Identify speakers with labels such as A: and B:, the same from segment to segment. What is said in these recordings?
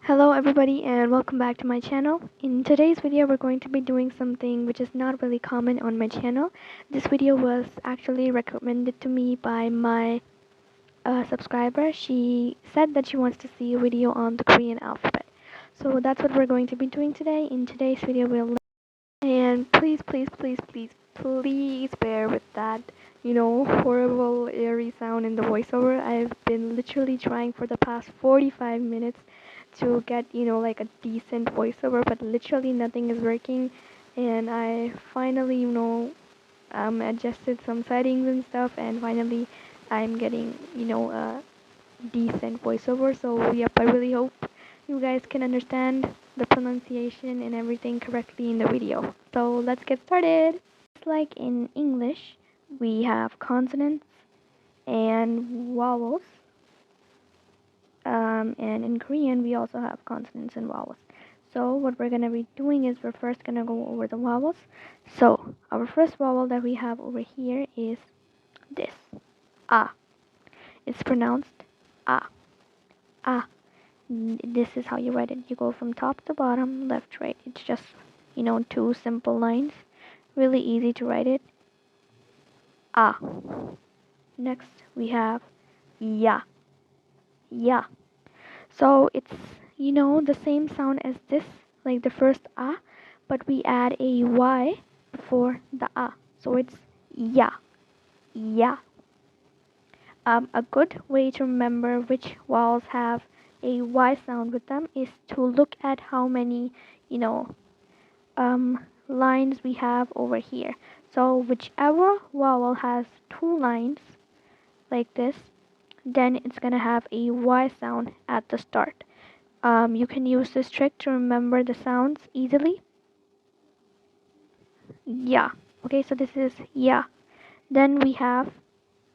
A: Hello everybody and welcome back to my channel. In today's video we're going to be doing something which is not really common on my channel. This video was actually recommended to me by my subscriber. She said that she wants to see a video on the Korean alphabet. So that's what we're going to be doing today. In today's video we'll learn, and please bear with that, horrible airy sound in the voiceover. I've been literally trying for the past 45 minutes to get, like a decent voiceover, but literally nothing is working. And I finally, adjusted some settings and stuff, and finally I'm getting, a decent voiceover. So, yep, I really hope you guys can understand the pronunciation and everything correctly in the video. So, let's get started. Just like in English, we have consonants and vowels. And in Korean, we also have consonants and vowels. So what we're going to be doing is we're first going to go over the vowels. So our first vowel that we have over here is this, ah. It's pronounced ah, ah. This is how you write it. You go from top to bottom, left, right. It's just, two simple lines. Really easy to write it. Ah. Next, we have ya, ya. So it's, the same sound as this, like the first ah, but we add a y before the ah. So it's ya, ya. A good way to remember which vowels have a y sound with them is to look at how many, lines we have over here. So whichever vowel has two lines, like this, then it's gonna have a y sound at the start. You can use this trick to remember the sounds easily. Yeah. Okay, so this is yeah. Then we have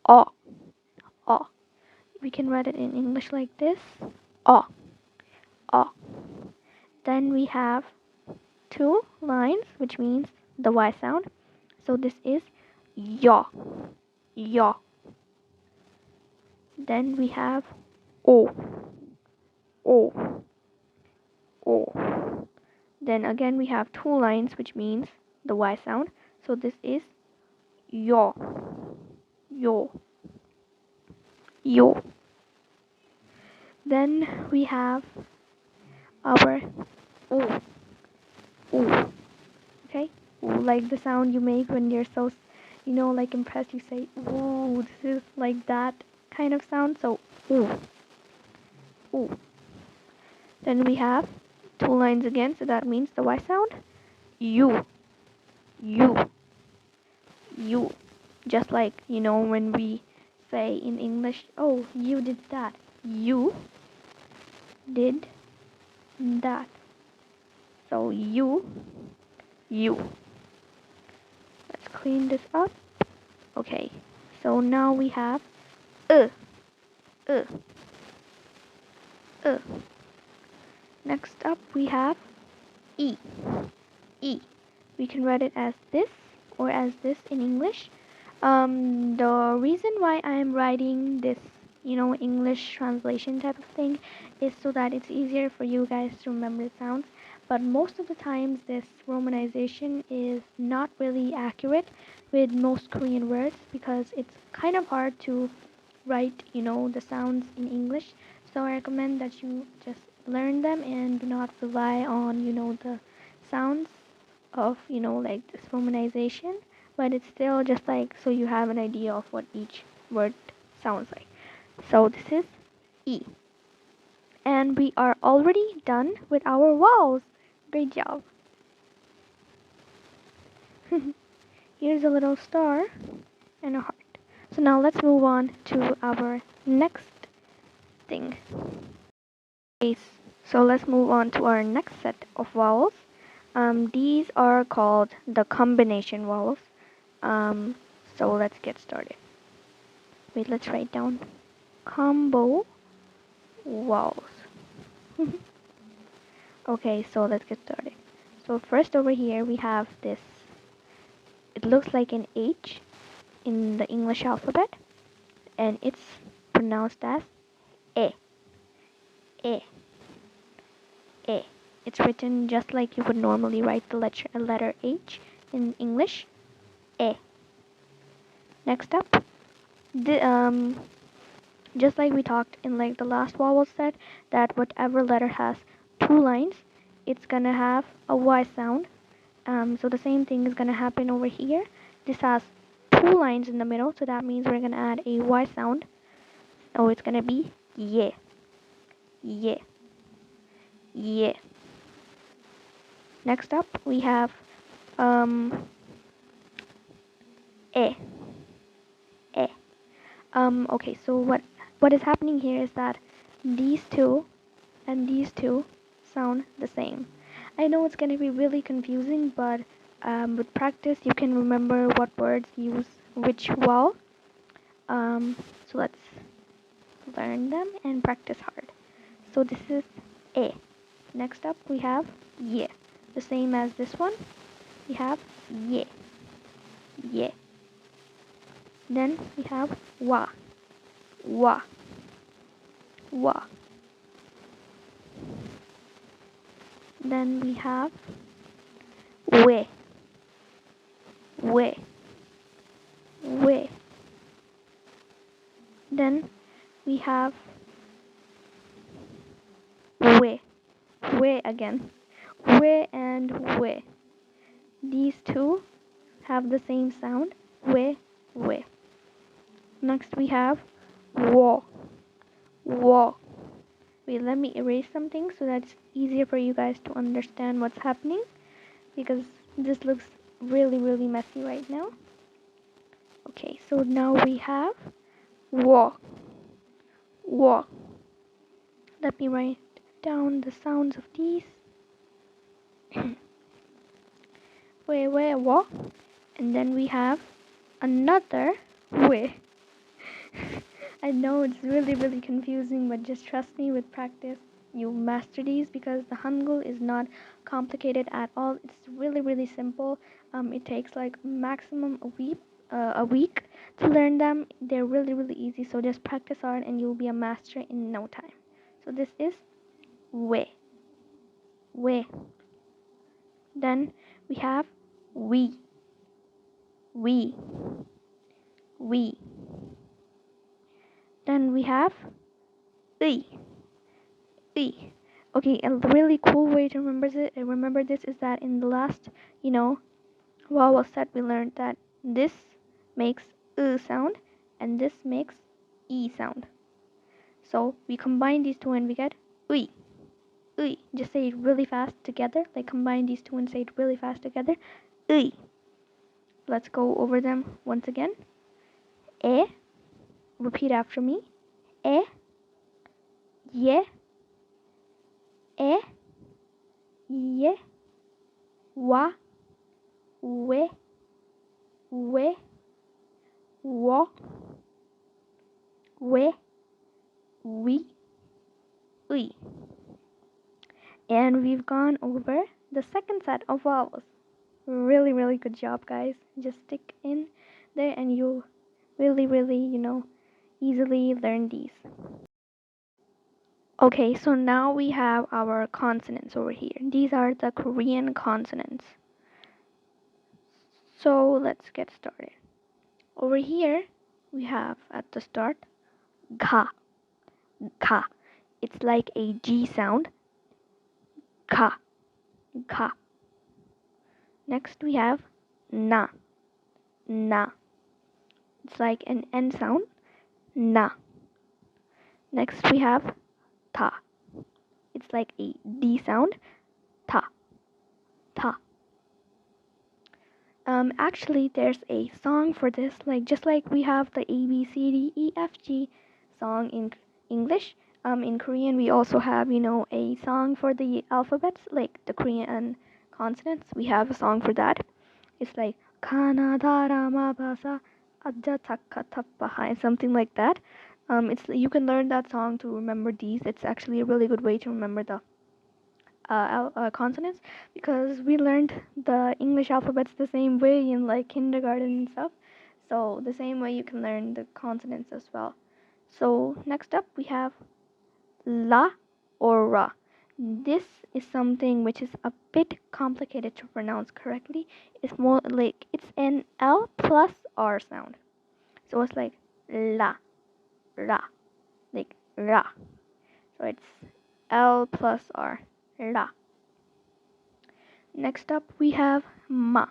A: o, o. We can write it in English like this, o, o. Then we have two lines, which means the y sound. So this is yo, yo. Then we have o, o, o. Then again we have two lines, which means the y sound. So this is yo, yo, yo. Then we have our oo, oo. Okay, ooh, like the sound you make when you're so, like impressed. You say ooh. This is like that kind of sound. So ooh, ooh. Then we have two lines again. So that means the y sound. You, you, you. Just like when we say in English, oh, you did that. You did that. So you. Let's clean this up. Okay, so now we have uh, uh, uh. Next up we have e, e. We can write it as this or as this in English. The reason why I'm writing this, English translation type of thing is so that it's easier for you guys to remember the sounds. But most of the times this romanization is not really accurate with most Korean words because it's kind of hard to write, the sounds in English. So I recommend that you just learn them and do not rely on, the sounds of, like this romanization, but it's still just like so you have an idea of what each word sounds like. So this is E. And we are already done with our vowels. Great job. Here's a little star and a heart. So now let's move on to our next thing. Okay, so let's move on to our next set of vowels. These are called the combination vowels. So let's get started. Wait, let's write down combo vowels. Okay, so let's get started. So first over here we have this. It looks like an H in the English alphabet, and it's pronounced as E. E. E. It's written just like you would normally write the letter H in English. E. Next up, just like we talked in like the last vowel set, that whatever letter has two lines, it's gonna have a Y sound. So the same thing is gonna happen over here. This has two lines in the middle, so that means we're gonna add a Y sound. Oh, it's gonna be ye, ye, ye. Next up, we have e, e. Okay, so what is happening here is that these two and these two sound the same. I know it's going to be really confusing, but with practice you can remember what words use which vowel. So let's learn them and practice hard. So this is E. Next up we have Ye. The same as this one. We have Ye. Ye. Then we have Wa. Wa. Wa. Then we have We. We. We. Then we have We. We again. We and We. These two have the same sound. We. We. Next we have Wa. Wa. Wait, let me erase something so that it's easier for you guys to understand what's happening, because this looks really messy right now. Okay, so now we have Wa. Wa. Let me write down the sounds of these. We, wa. And then we have another we. I know it's really confusing, but just trust me, with practice you'll master these, because the Hangul is not complicated at all. It's really simple. It takes like maximum a week to learn them. They're really easy, so just practice hard and you'll be a master in no time. So this is we. We. Then we have we. We. We. Then we have I. I. Okay, a really cool way to remember this is that in the last, vowel set, we learned that this makes sound and this makes e sound. So we combine these two and we get I. I. Just say it really fast together. Like combine these two and say it really fast together. I. Let's go over them once again. E. Repeat after me. E. Ye. E. Ye. Wa. We. We. Wa. We. We. I. And we've gone over the second set of vowels. Really good job, guys. Just stick in there and you'll really, easily learn these. Okay, so now we have our consonants over here. These are the Korean consonants. So let's get started. Over here, we have at the start, ka. Ka. It's like a G sound. Ka. Ka. Next we have na. Na. It's like an N sound. Na. Next we have ta. It's like a D sound. Ta. Ta. Actually, there's a song for this. Like just like we have the A B C D E F G song in English. In Korean, we also have a song for the alphabets, like the Korean consonants. We have a song for that. It's like Kanadara mabasa ajatakatabahai, something like that. You can learn that song to remember these. It's actually a really good way to remember the consonants, because we learned the English alphabets the same way in like kindergarten and stuff. So the same way you can learn the consonants as well. So next up we have la or ra. this is something which is a bit complicated to pronounce correctly. It's more like it's an L plus R sound. So it's like la, ra, like ra. So it's L plus R, la. Next up we have ma,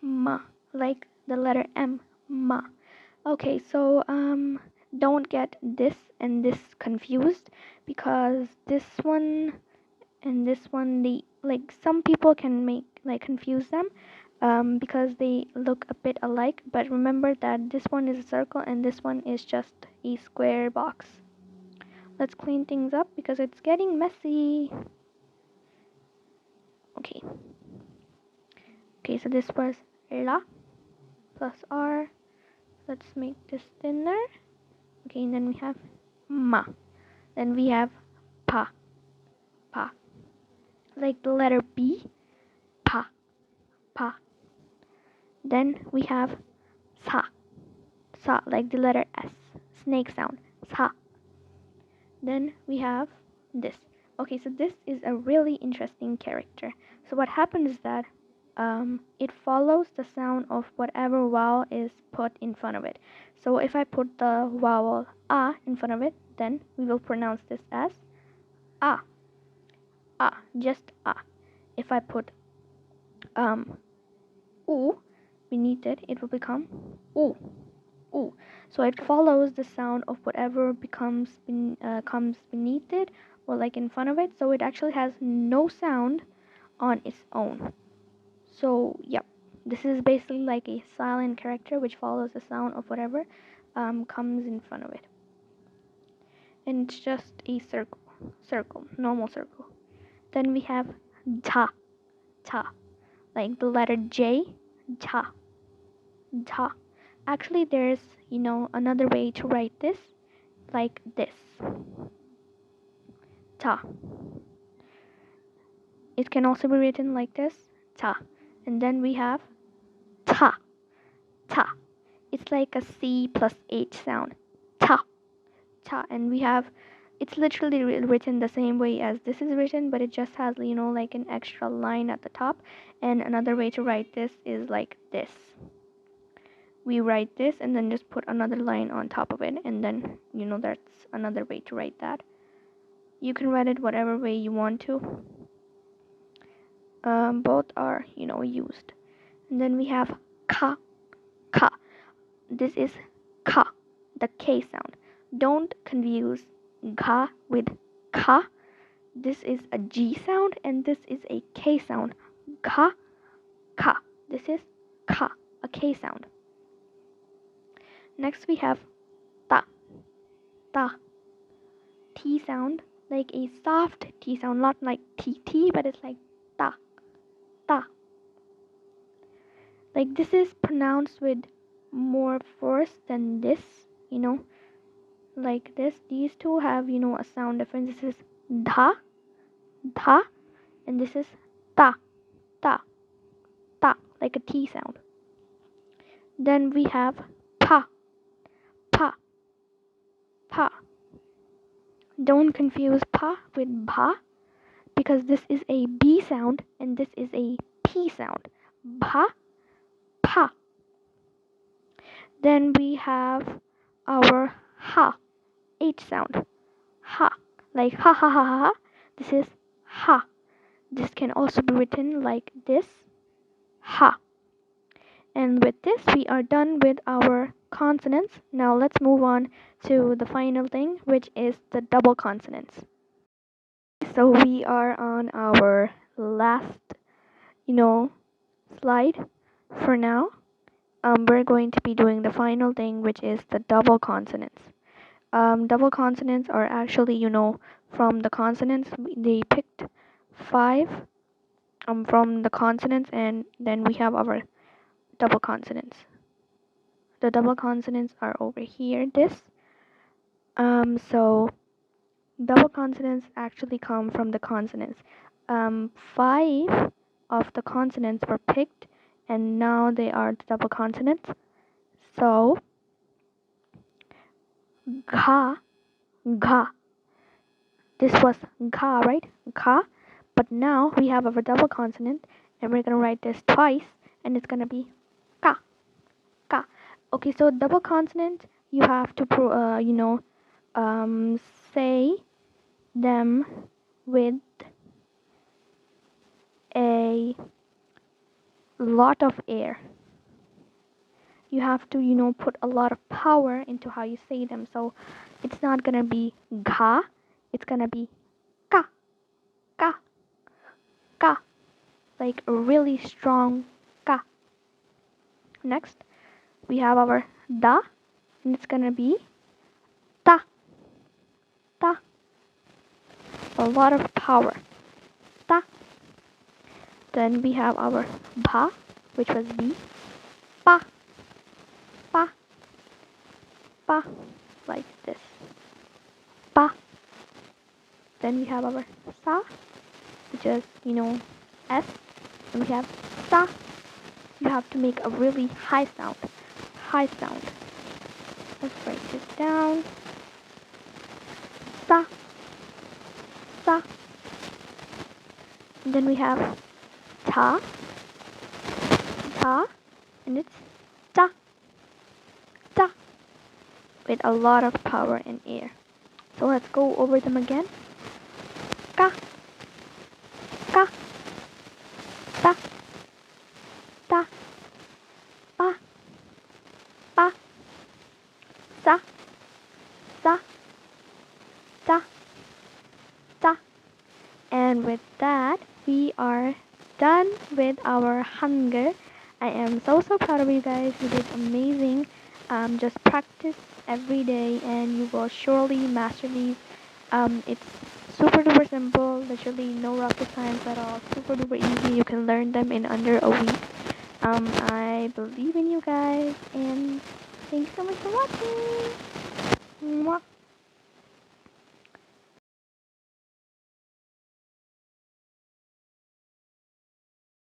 A: ma, like the letter M, ma. Okay, so don't get this and this confused, because this one and this one, they like some people can make like confuse them because they look a bit alike, but remember that this one is a circle and this one is just a square box. Let's clean things up because it's getting messy. Okay, so this was la plus R. Let's make this thinner. Okay, and then we have ma. Then we have pa, pa, like the letter B, pa, pa. Then we have sa, sa, like the letter S, snake sound, sa. Then we have this. Okay, so this is a really interesting character. So what happens is that it follows the sound of whatever vowel is put in front of it. So if I put the vowel a in front of it, then we will pronounce this as a, just a. If I put u beneath it, it will become u, u. So it follows the sound of whatever comes beneath it or like in front of it. So it actually has no sound on its own. So yep, this is basically like a silent character which follows the sound of whatever comes in front of it. And it's just a circle, normal circle. Then we have ta, ta, like the letter J, ta, ta. Actually, there's, another way to write this, like this, ta. It can also be written like this, ta. And then we have ta, ta. It's like a C plus H sound, ta, ta. And we have, it's literally written the same way as this is written, but it just has, like an extra line at the top. And another way to write this is like this. We write this and then just put another line on top of it, and then that's another way to write that. You can write it whatever way you want to. Both are used. And then we have ka, ka. This is ka, the K sound. Don't confuse ka with ka. This is a G sound and this is a K sound. Ka, ka. This is ka, a K sound. Next we have ta, ta. T sound, like a soft T sound, not like TT, but it's like ta, ta. Like this is pronounced with more force than this, like this. These two have, a sound difference. This is dha, dha, and this is ta, ta, ta, like a T sound. Then we have pa, pa, pa. Don't confuse pa with bha, because this is a B sound and this is a P sound. Bha, pa. Then we have our ha, H sound. Ha, like ha ha ha ha. This is ha. This can also be written like this, ha. And with this, we are done with our consonants. Now let's move on to the final thing, which is the double consonants. So we are on our last, slide for now. We're going to be doing the final thing, which is the double consonants. Double consonants are actually, from the consonants, they picked 5 from the consonants, and then we have our double consonants. The double consonants are over here, so double consonants actually come from the consonants. 5 of the consonants were picked, and now they are the double consonants. So ga, ga, This was ka, right? Ka. But now we have our double consonant, and we're gonna write this twice, and it's gonna be ka, ka. Okay, so double consonant, you have to say them with a lot of air. You have to, put a lot of power into how you say them. So it's not gonna be ga, it's gonna be ka, ka, ka, like a really strong ka. Next, we have our da, and it's gonna be ta, ta, a lot of power, ta. Then we have our ba, which was b, pa, pa, pa, like this, pa. Then we have our sa, which is, s, and we have sa. You have to make a really high sound, high sound. Let's write this down. Sa, sa. And then we have ta, ta, and it's ta, ta, with a lot of power and air. So let's go over them again. Ka, ka, ta, ta, pa, pa, sa, sa, ta, ta. And with that, we are done with our Hangul. I am so proud of you guys. You did amazing. Just practice every day and you will surely master these. It's super duper simple, literally no rocket science at all. Super duper easy. You can learn them in under a week. I believe in you guys, and thanks so much for watching. Mwah.